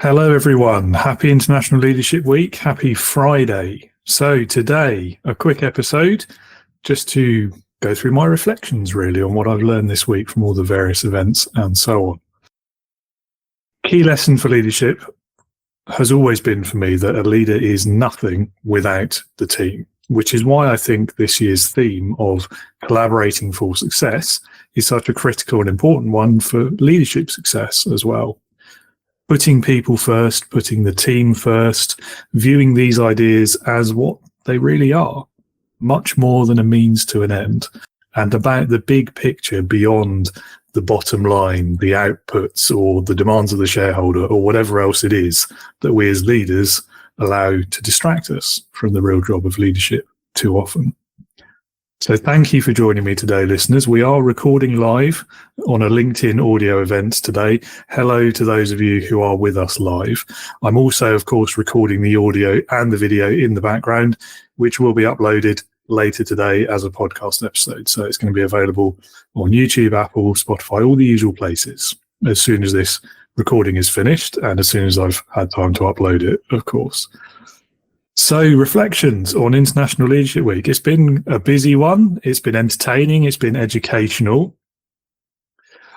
Hello, everyone. Happy International Leadership Week. Happy Friday. So today, a quick episode just to go through my reflections, really, on what I've learned this week from all the various events and so on. Key lesson for leadership has always been for me that a leader is nothing without the team, which is why I think this year's theme of collaborating for success is such a critical and important one for leadership success as well. Putting people first, putting the team first, viewing these ideas as what they really are, much more than a means to an end, and about the big picture beyond the bottom line, the outputs or the demands of the shareholder or whatever else it is that we as leaders allow to distract us from the real job of leadership too often. So thank you for joining me today, listeners. We are recording live on a LinkedIn audio event today. Hello to those of you who are with us live. I'm also, of course, recording the audio and the video in the background, which will be uploaded later today as a podcast episode. So it's going to be available on YouTube, Apple, Spotify, all the usual places as soon as this recording is finished and as soon as I've had time to upload it, of course. So reflections on International Leadership Week. It's been a busy one. It's been entertaining. It's been educational.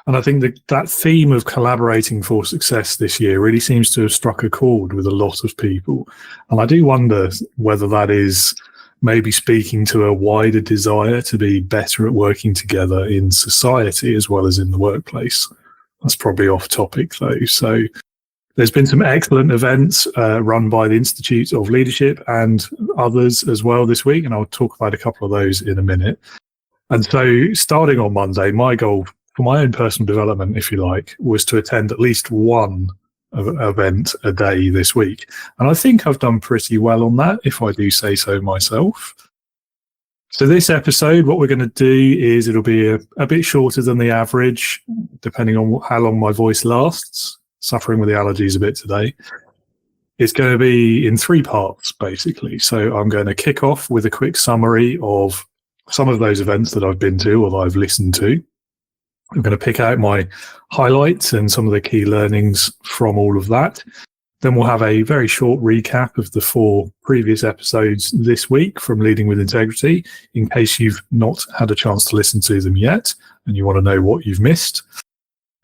And I think that theme of collaborating for success this year really seems to have struck a chord with a lot of people. And I do wonder whether that is maybe speaking to a wider desire to be better at working together in society as well as in the workplace. That's probably off topic though. So there's been some excellent events run by the Institute of Leadership and others as well this week, and I'll talk about a couple of those in a minute. And so starting on Monday, my goal for my own personal development, if you like, was to attend at least one event a day this week. And I think I've done pretty well on that, if I do say so myself. So this episode, what we're going to do is it'll be a bit shorter than the average, depending on how long my voice lasts. Suffering with the allergies a bit today. It's going to be in three parts, basically. So I'm going to kick off with a quick summary of some of those events that I've been to or that I've listened to. I'm going to pick out my highlights and some of the key learnings from all of that. Then we'll have a very short recap of the 4 previous episodes this week from Leading with Integrity, in case you've not had a chance to listen to them yet and you want to know what you've missed.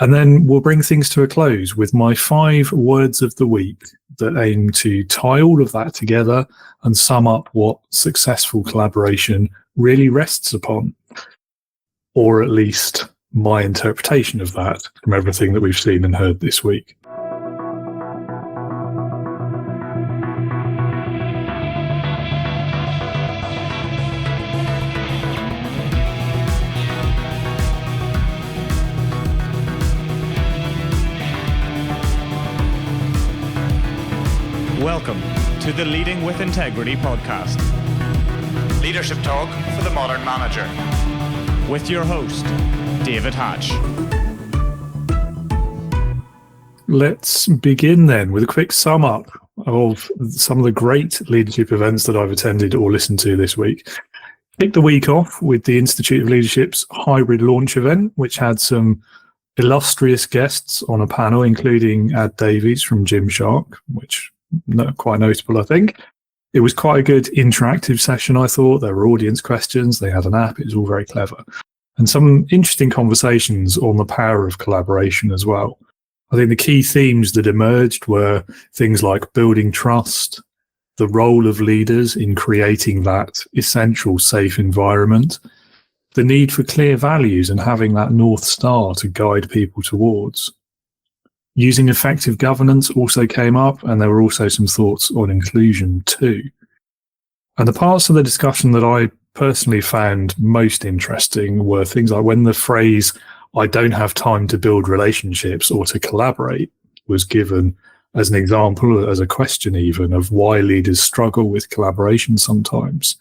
And then we'll bring things to a close with my 5 words of the week that aim to tie all of that together and sum up what successful collaboration really rests upon, or at least my interpretation of that from everything that we've seen and heard this week. Welcome to the Leading with Integrity podcast. Leadership talk for the modern manager. With your host, David Hatch. Let's begin then with a quick sum up of some of the great leadership events that I've attended or listened to this week. Kick the week off with the Institute of Leadership's hybrid launch event, which had some illustrious guests on a panel, including Ad Davies from Gymshark, which quite notable, I think. It was quite a good interactive session, I thought. There were audience questions. They had an app. It was all very clever. And some interesting conversations on the power of collaboration as well. I think the key themes that emerged were things like building trust, the role of leaders in creating that essential safe environment, the need for clear values and having that North Star to guide people towards. Using effective governance also came up, and there were also some thoughts on inclusion too. And the parts of the discussion that I personally found most interesting were things like when the phrase, "I don't have time to build relationships or to collaborate," was given as an example, as a question even, of why leaders struggle with collaboration sometimes.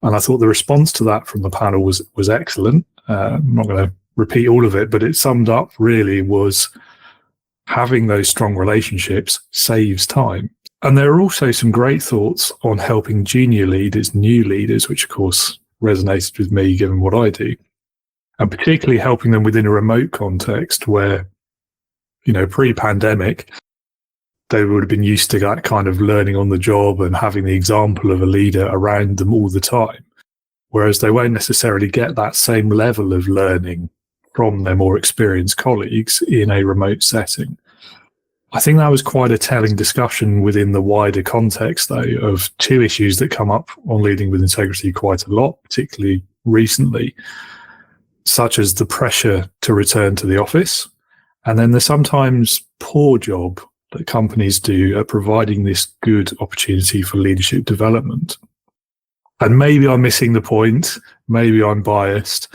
And I thought the response to that from the panel was excellent. I'm not going to repeat all of it, but it summed up really was having those strong relationships saves time. And there are also some great thoughts on helping junior leaders, new leaders, which of course resonated with me given what I do, and particularly helping them within a remote context where, pre-pandemic, they would have been used to that kind of learning on the job and having the example of a leader around them all the time. Whereas they won't necessarily get that same level of learning from their more experienced colleagues in a remote setting. I think that was quite a telling discussion within the wider context, though, of two issues that come up on Leading with Integrity quite a lot, particularly recently, such as the pressure to return to the office, and then the sometimes poor job that companies do at providing this good opportunity for leadership development. And maybe I'm missing the point, maybe I'm biased.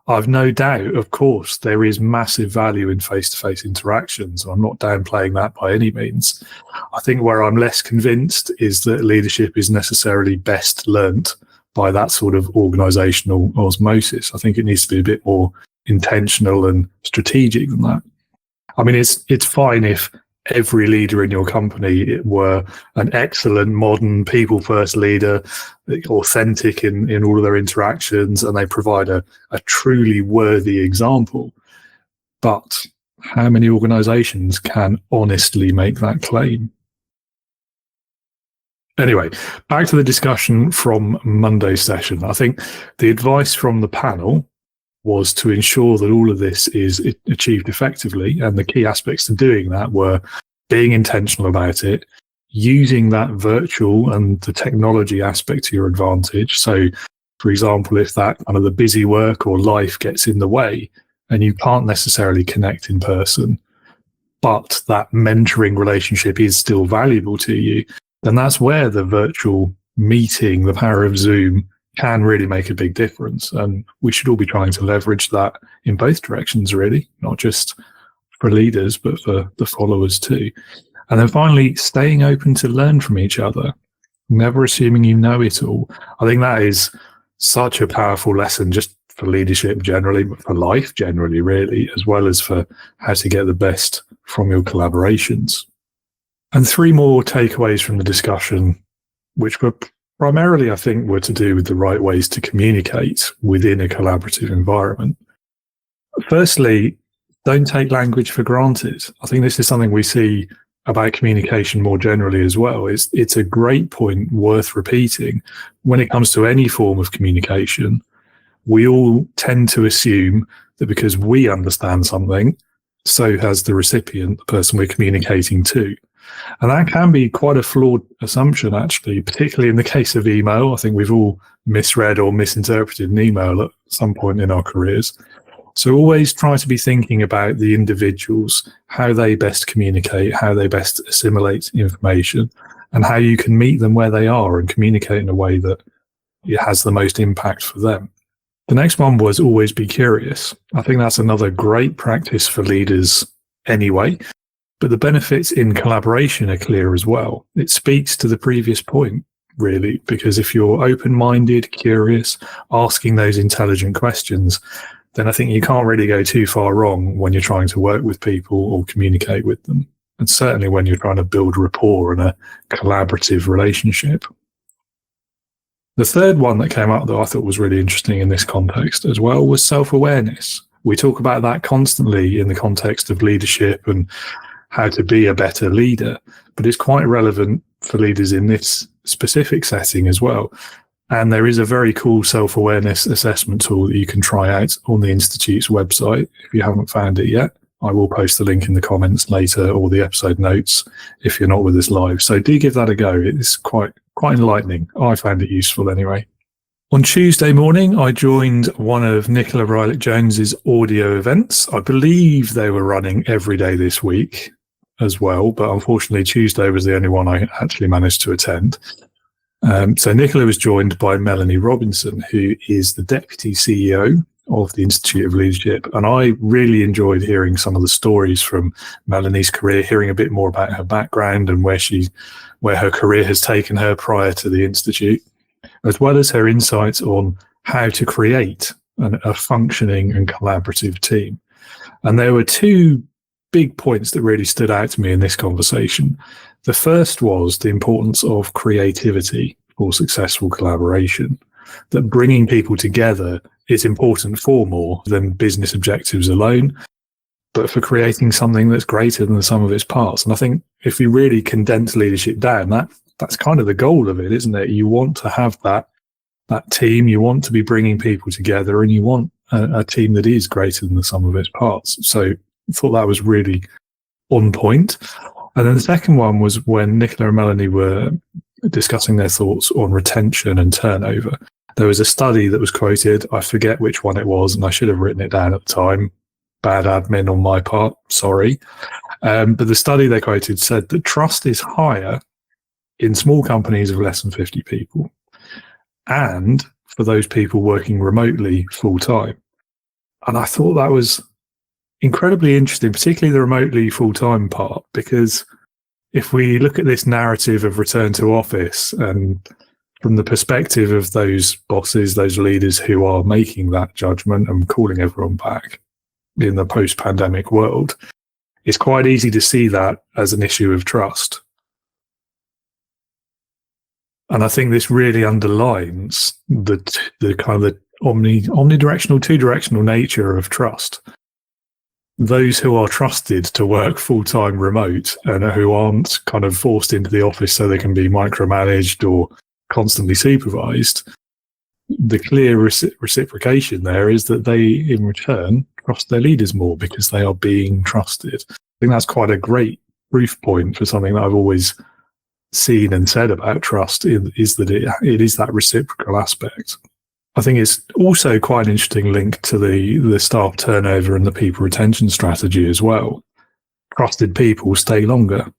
I've no doubt, of course, there is massive value in face-to-face interactions. I'm not downplaying that by any means. I think where I'm less convinced is that leadership is necessarily best learnt by that sort of organisational osmosis. I think it needs to be a bit more intentional and strategic than that. I mean, it's fine if every leader in your company were an excellent, modern, people-first leader, authentic in all of their interactions, and they provide a truly worthy example. But how many organisations can honestly make that claim? Anyway, back to the discussion from Monday's session. I think the advice from the panel was to ensure that all of this is achieved effectively. And the key aspects to doing that were being intentional about it, using that virtual and the technology aspect to your advantage. So, for example, if that kind of the busy work or life gets in the way and you can't necessarily connect in person, but that mentoring relationship is still valuable to you, then that's where the virtual meeting, the power of Zoom, can really make a big difference. And we should all be trying to leverage that in both directions, really, not just for leaders, but for the followers too. And then finally, staying open to learn from each other, never assuming you know it all. I think that is such a powerful lesson just for leadership generally, but for life generally, really, as well as for how to get the best from your collaborations. And three more takeaways from the discussion, which were primarily, I think, were to do with the right ways to communicate within a collaborative environment. Firstly, don't take language for granted. I think this is something we see about communication more generally as well. It's a great point worth repeating. When it comes to any form of communication, we all tend to assume that because we understand something, so has the recipient, the person we're communicating to. And that can be quite a flawed assumption, actually, particularly in the case of email. I think we've all misread or misinterpreted an email at some point in our careers. So always try to be thinking about the individuals, how they best communicate, how they best assimilate information, and how you can meet them where they are and communicate in a way that it has the most impact for them. The next one was always be curious. I think that's another great practice for leaders anyway. But the benefits in collaboration are clear as well. It speaks to the previous point, really, because if you're open-minded, curious, asking those intelligent questions, then I think you can't really go too far wrong when you're trying to work with people or communicate with them. And certainly when you're trying to build rapport and a collaborative relationship. The third one that came up that I thought was really interesting in this context as well was self-awareness. We talk about that constantly in the context of leadership and how to be a better leader, but it's quite relevant for leaders in this specific setting as well. And there is a very cool self-awareness assessment tool that you can try out on the Institute's website. If you haven't found it yet, I will post the link in the comments later or the episode notes if you're not with us live. So do give that a go. It's quite enlightening. I found it useful anyway. On Tuesday morning, I joined one of Nicola Rylick-Jones's audio events. I believe they were running every day this week as well, but unfortunately Tuesday was the only one I actually managed to attend. So Nicola was joined by Melanie Robinson, who is the Deputy CEO of the Institute of Leadership. And I really enjoyed hearing some of the stories from Melanie's career, hearing a bit more about her background and where her career has taken her prior to the Institute, as well as her insights on how to create a functioning and collaborative team. And there were two big points that really stood out to me in this conversation. The first was the importance of creativity for successful collaboration, that bringing people together is important for more than business objectives alone. but for creating something that's greater than the sum of its parts. And I think if you really condense leadership down, that's kind of the goal of it, isn't it? You want to have that team, you want to be bringing people together, and you want a team that is greater than the sum of its parts. So I thought that was really on point. And then the second one was when Nicola and Melanie were discussing their thoughts on retention and turnover. There was a study that was quoted. I forget which one it was, and I should have written it down at the time. Bad admin on my part, sorry. But the study they quoted said that trust is higher in small companies of less than 50 people and for those people working remotely full time. And I thought that was incredibly interesting, particularly the remotely full time part, because if we look at this narrative of return to office and from the perspective of those bosses, those leaders who are making that judgment and calling everyone back in the post-pandemic world, it's quite easy to see that as an issue of trust. And I think this really underlines the kind of the omnidirectional, two-directional nature of trust. Those who are trusted to work full-time remote and who aren't kind of forced into the office so they can be micromanaged or constantly supervised, the clear reciprocation there is that they, in return, trust their leaders more because they are being trusted. I think that's quite a great proof point for something that I've always seen and said about trust, is that it is that reciprocal aspect. I think it's also quite an interesting link to the staff turnover and the people retention strategy as well. Trusted people stay longer,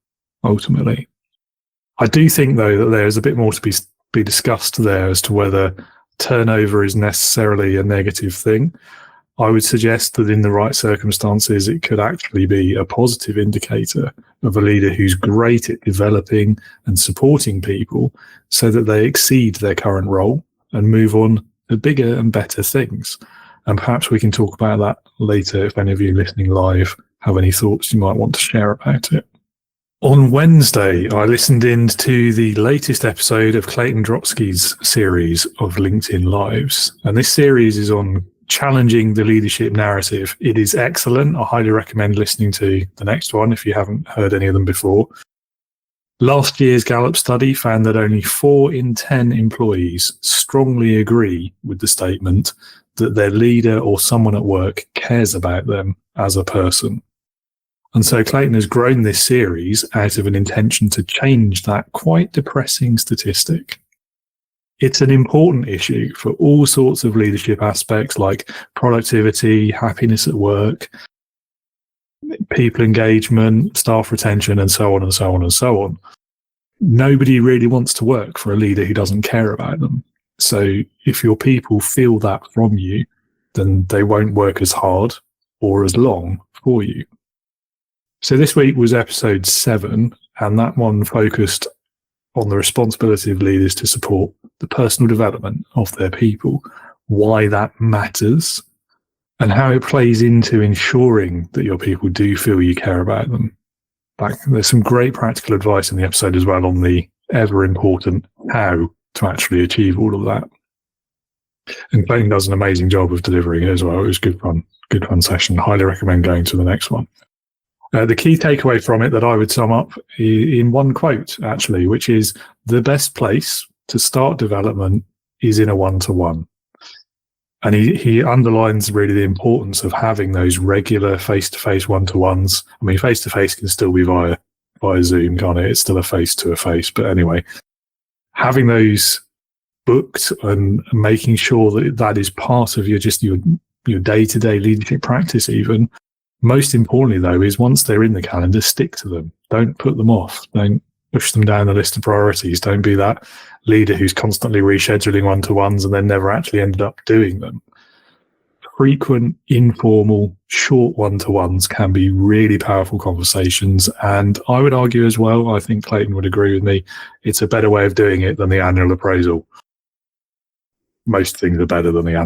ultimately. I do think, though, that there's a bit more to be discussed there as to whether turnover is necessarily a negative thing. I would suggest that in the right circumstances, it could actually be a positive indicator of a leader who's great at developing and supporting people so that they exceed their current role and move on to bigger and better things. And perhaps we can talk about that later if any of you listening live have any thoughts you might want to share about it. On Wednesday, I listened in to the latest episode of Clayton Drotsky's series of LinkedIn Lives. And this series is on challenging the leadership narrative. It is excellent. I highly recommend listening to the next one if you haven't heard any of them before. Last year's Gallup study found that only 4 in 10 employees strongly agree with the statement that their leader or someone at work cares about them as a person. And so Clayton has grown this series out of an intention to change that quite depressing statistic. It's an important issue for all sorts of leadership aspects like productivity, happiness at work, people engagement, staff retention, and so on and so on and so on. Nobody really wants to work for a leader who doesn't care about them. So if your people feel that from you, then they won't work as hard or as long for you. So this week was episode 7, and that one focused on the responsibility of leaders to support the personal development of their people, why that matters, and how it plays into ensuring that your people do feel you care about them. There's some great practical advice in the episode as well on the ever important how to actually achieve all of that. And Clayton does an amazing job of delivering it as well. It was good fun session. Highly recommend going to the next one. The key takeaway from it that I would sum up in one quote, actually, which is the best place to start development is in a one-to-one. And he underlines really the importance of having those regular face-to-face one-to-ones. I mean, face-to-face can still be via Zoom, can't it? It's still a face-to-a-face. But anyway, having those booked and making sure that that is part of your day-to-day leadership practice even. Most importantly, though, is once they're in the calendar, stick to them. Don't put them off. Don't push them down the list of priorities. Don't be that leader who's constantly rescheduling one-to-ones and then never actually ended up doing them. Frequent, informal, short one-to-ones can be really powerful conversations. And I would argue as well, I think Clayton would agree with me, it's a better way of doing it than the annual appraisal. Most things are better than the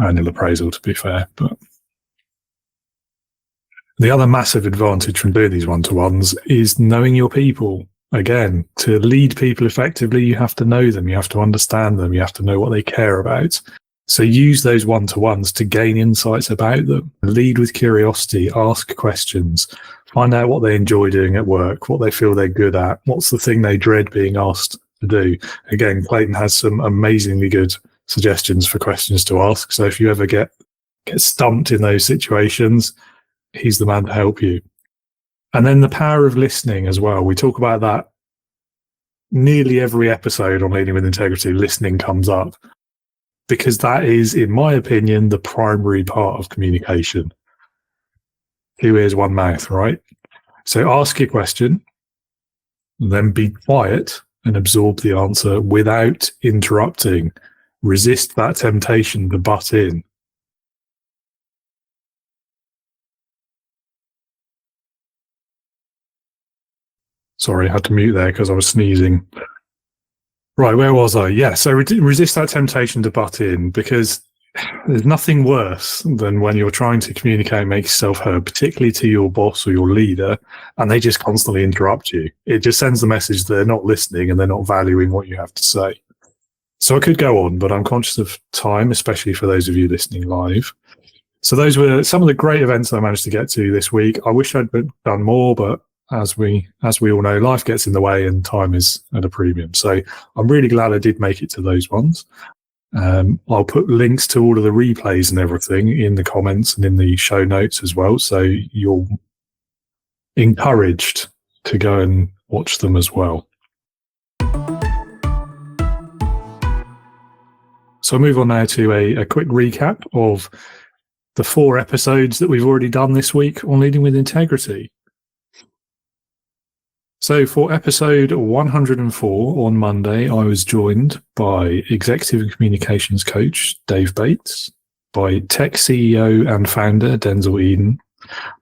annual appraisal, to be fair, but the other massive advantage from doing these one-to-ones is knowing your people. Again, to lead people effectively, you have to know them, you have to understand them, you have to know what they care about. So use those one-to-ones to gain insights about them. Lead with curiosity, ask questions, find out what they enjoy doing at work, what they feel they're good at, what's the thing they dread being asked to do. Again, Clayton has some amazingly good suggestions for questions to ask. So if you ever get stumped in those situations, he's the man to help you. And then the power of listening as well. We talk about that nearly every episode on Leading with Integrity. Listening comes up because that is, in my opinion, the primary part of communication. 2 ears, 1 mouth, right? So ask your question, then be quiet and absorb the answer without interrupting. Resist that temptation to butt in. Sorry, I had to mute there because I was sneezing. Right, where was I? Yeah, so resist that temptation to butt in, because there's nothing worse than when you're trying to communicate and make yourself heard, particularly to your boss or your leader, and they just constantly interrupt you. It just sends the message they're not listening and they're not valuing what you have to say. So I could go on, but I'm conscious of time, especially for those of you listening live. So those were some of the great events I managed to get to this week. I wish I'd done more, but as we all know, life gets in the way and time is at a premium. So I'm really glad I did make it to those ones. I'll put links to all of the replays and everything in the comments and in the show notes as well. So you're encouraged to go and watch them as well. So I'll move on now to a quick recap of the 4 episodes that we've already done this week on Leading with Integrity. So for episode 104 on Monday, I was joined by Executive and Communications Coach Dave Bates, by Tech CEO and founder Denzel Eden,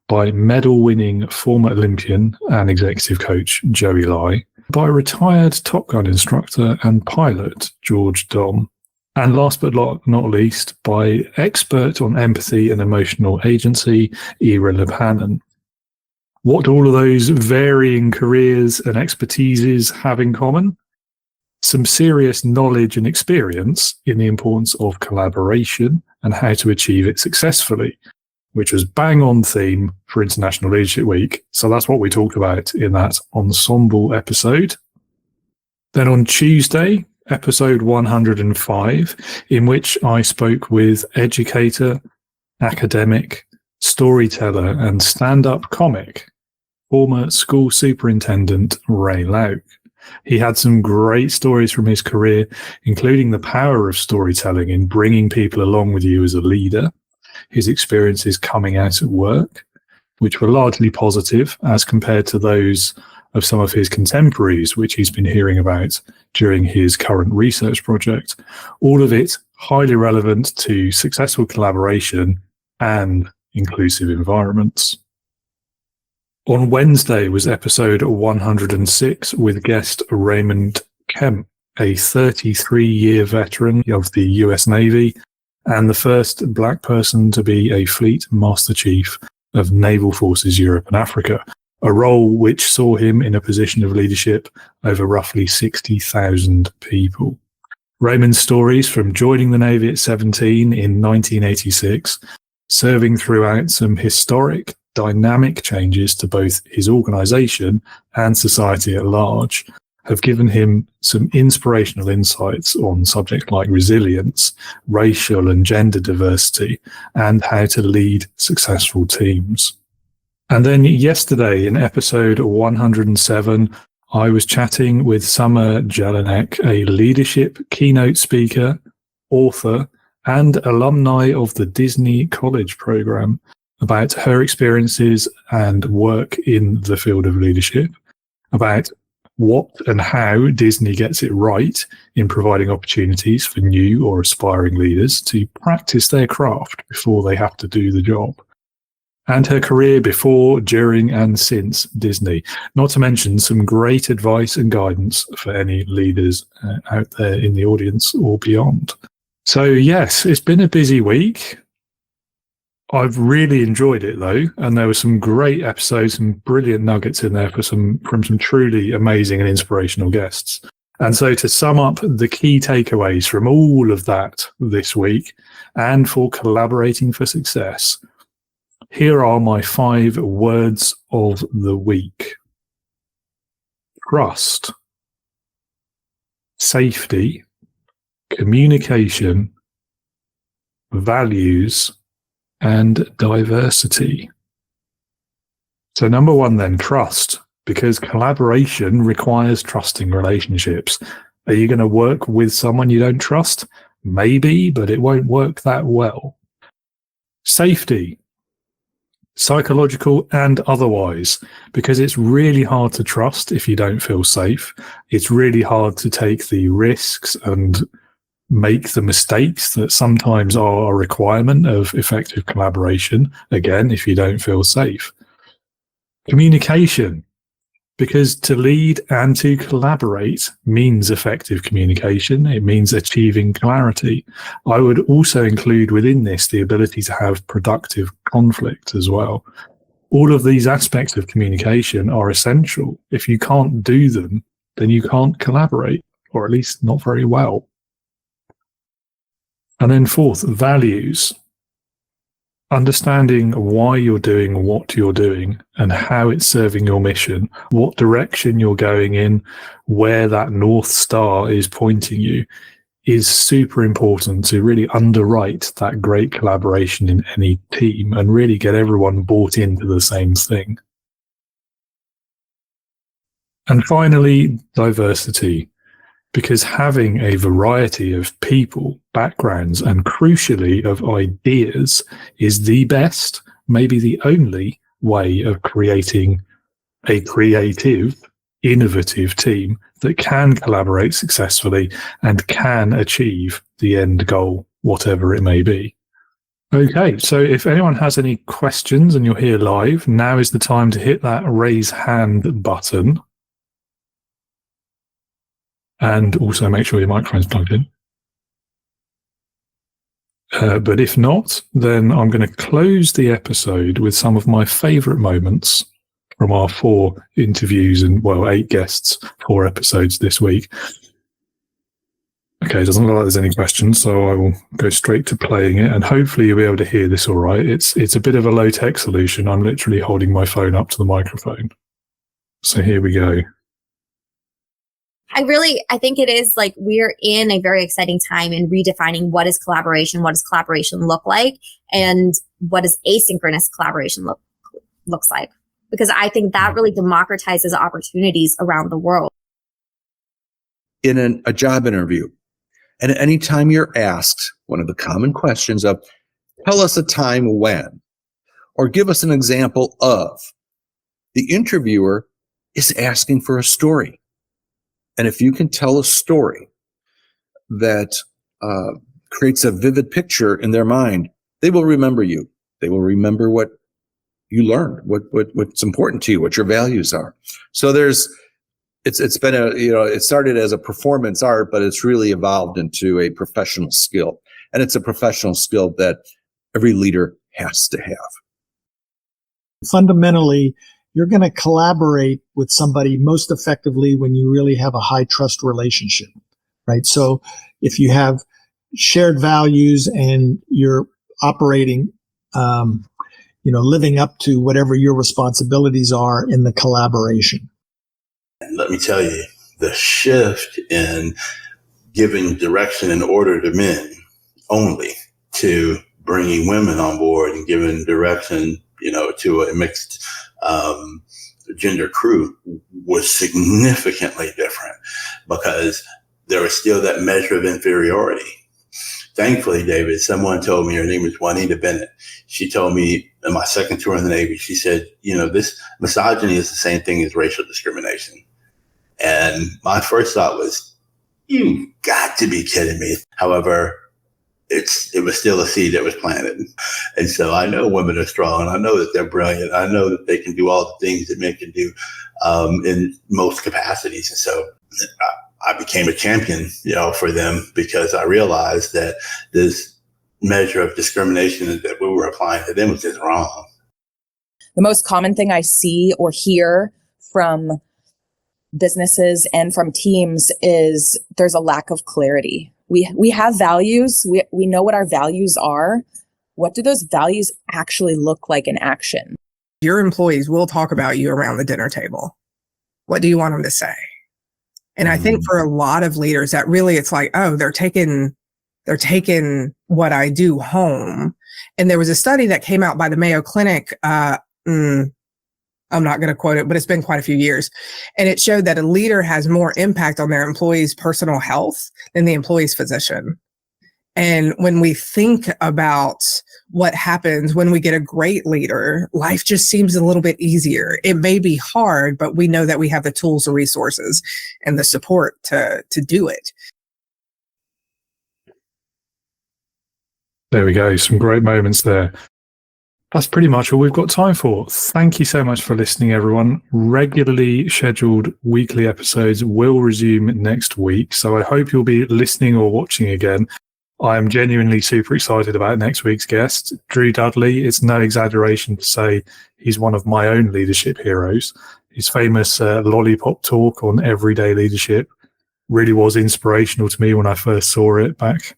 by medal-winning former Olympian and Executive Coach Joey Lai, by retired Top Gun instructor and pilot George Dom, and last but not least, by expert on empathy and emotional agency Ira Lepanen. What do all of those varying careers and expertises have in common? Some serious knowledge and experience in the importance of collaboration and how to achieve it successfully, which was bang on theme for International Leadership Week. So that's what we talked about in that ensemble episode. Then on Tuesday, episode 105, in which I spoke with educator, academic, storyteller, and stand-up comic, former school superintendent Ray Lauk. He had some great stories from his career, including the power of storytelling in bringing people along with you as a leader, his experiences coming out at work, which were largely positive as compared to those of some of his contemporaries, which he's been hearing about during his current research project. All of it highly relevant to successful collaboration and inclusive environments. On Wednesday was episode 106 with guest Raymond Kemp, a 33-year veteran of the US Navy and the first Black person to be a Fleet Master Chief of Naval Forces Europe and Africa, a role which saw him in a position of leadership over roughly 60,000 people. Raymond's stories from joining the Navy at 17 in 1986, serving throughout some historic, dynamic changes to both his organisation and society at large, have given him some inspirational insights on subjects like resilience, racial and gender diversity, and how to lead successful teams. And then yesterday in episode 107, I was chatting with Summer Jelinek, a leadership keynote speaker, author, and alumni of the Disney College program, about her experiences and work in the field of leadership, about what and how Disney gets it right in providing opportunities for new or aspiring leaders to practice their craft before they have to do the job, and her career before, during, and since Disney, not to mention some great advice and guidance for any leaders out there in the audience or beyond. So yes, it's been a busy week. I've really enjoyed it though, and there were some great episodes, some brilliant nuggets in there from some truly amazing and inspirational guests. And so to sum up the key takeaways from all of that this week and for collaborating for success, here are my 5 words of the week. Trust, safety, communication, values, and diversity. So number 1 then, trust, because collaboration requires trusting relationships. Are you going to work with someone you don't trust? Maybe, but it won't work that well. Safety, psychological and otherwise, because it's really hard to trust if you don't feel safe. It's really hard to take the risks and make the mistakes that sometimes are a requirement of effective collaboration, again, if you don't feel safe. Communication, because to lead and to collaborate means effective communication. It means achieving clarity. I would also include within this the ability to have productive conflict as well. All of these aspects of communication are essential. If you can't do them, then you can't collaborate, or at least not very well. And then 4th, values. Understanding why you're doing what you're doing and how it's serving your mission, what direction you're going in, where that North Star is pointing you, is super important to really underwrite that great collaboration in any team and really get everyone bought into the same thing. And finally, diversity. Because having a variety of people, backgrounds, and crucially of ideas is the best, maybe the only way of creating a creative, innovative team that can collaborate successfully and can achieve the end goal, whatever it may be. Okay, so if anyone has any questions and you're here live, now is the time to hit that raise hand button. And also make sure your microphone's plugged in. But if not, then I'm going to close the episode with some of my favorite moments from our 4 interviews and, 8 guests, 4 episodes this week. Okay, it doesn't look like there's any questions, so I will go straight to playing it, and hopefully you'll be able to hear this all right. It's a bit of a low-tech solution. I'm literally holding my phone up to the microphone. So here we go. I think it is like we're in a very exciting time in redefining what is collaboration look like, and what does asynchronous collaboration looks like. Because I think that really democratizes opportunities around the world. In a job interview, and any time you're asked one of the common questions of, tell us a time when, or give us an example of, the interviewer is asking for a story. And if you can tell a story that creates a vivid picture in their mind, they will remember you. They will remember what you learned, what's important to you, what your values are. So it's been it started as a performance art, but it's really evolved into a professional skill. And it's a professional skill that every leader has to have. Fundamentally, you're going to collaborate with somebody most effectively when you really have a high trust relationship, right? So if you have shared values and you're operating, living up to whatever your responsibilities are in the collaboration. And let me tell you, the shift in giving direction and order to men only to bringing women on board and giving direction, to a mixed gender crew was significantly different, because there was still that measure of inferiority. Thankfully, David, someone told me, her name was Juanita Bennett. She told me in my second tour in the Navy, she said, this misogyny is the same thing as racial discrimination. And my first thought was, you got to be kidding me. However, it was still a seed that was planted. And so I know women are strong. I know that they're brilliant. I know that they can do all the things that men can do in most capacities. And so I became a champion, for them, because I realized that this measure of discrimination that we were applying to them was just wrong. The most common thing I see or hear from businesses and from teams is there's a lack of clarity. We have values. We know what our values are. What do those values actually look like in action? Your employees will talk about you around the dinner table. What do you want them to say? And I think for a lot of leaders that really it's like, oh, they're taking what I do home. And there was a study that came out by the Mayo Clinic. I'm not going to quote it, but it's been quite a few years. And it showed that a leader has more impact on their employees' personal health than the employee's physician. And when we think about what happens when we get a great leader, life just seems a little bit easier. It may be hard, but we know that we have the tools, the resources, and the support to do it. There we go. Some great moments there. That's pretty much all we've got time for. Thank you so much for listening, everyone. Regularly scheduled weekly episodes will resume next week, so I hope you'll be listening or watching again. I am genuinely super excited about next week's guest, Drew Dudley. It's no exaggeration to say he's one of my own leadership heroes. His famous lollipop talk on everyday leadership really was inspirational to me when I first saw it back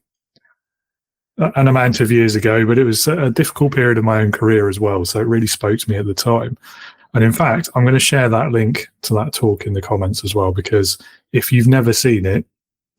an amount of years ago, but it was a difficult period of my own career as well. So it really spoke to me at the time. And in fact, I'm going to share that link to that talk in the comments as well, because if you've never seen it,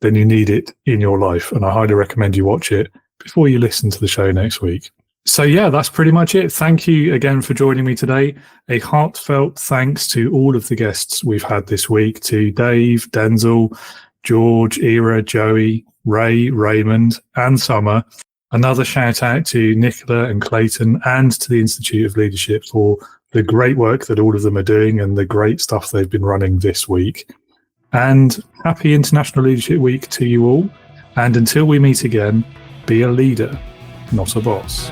then you need it in your life. And I highly recommend you watch it before you listen to the show next week. So yeah, that's pretty much it. Thank you again for joining me today. A heartfelt thanks to all of the guests we've had this week, to Dave, Denzel, George, Ira, Joey, Ray, Raymond, and Summer. Another shout out to Nicola and Clayton and to the Institute of Leadership for the great work that all of them are doing and the great stuff they've been running this week. And happy International Leadership Week to you all. And until we meet again, be a leader, not a boss.